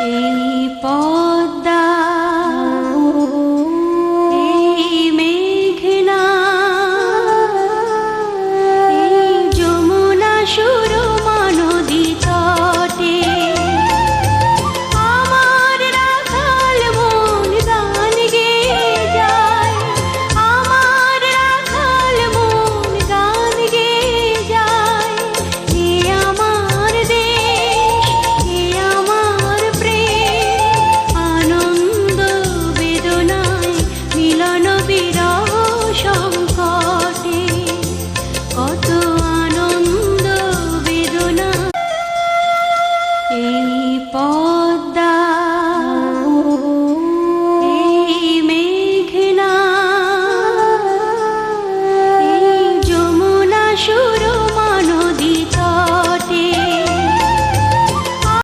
এই পদ্মা এই মেঘনা এই যমুনা সুরমা নদী তটে আমার রাখাল মন গান গেয়ে যায়, আমার রাখাল মন গান গেয়ে যায়। এ আমার দেশ, এ আমার প্রেম, আনন্দ বেদনায় মিলন বিরহ সংকটে, কত আনন্দ বেদনা এই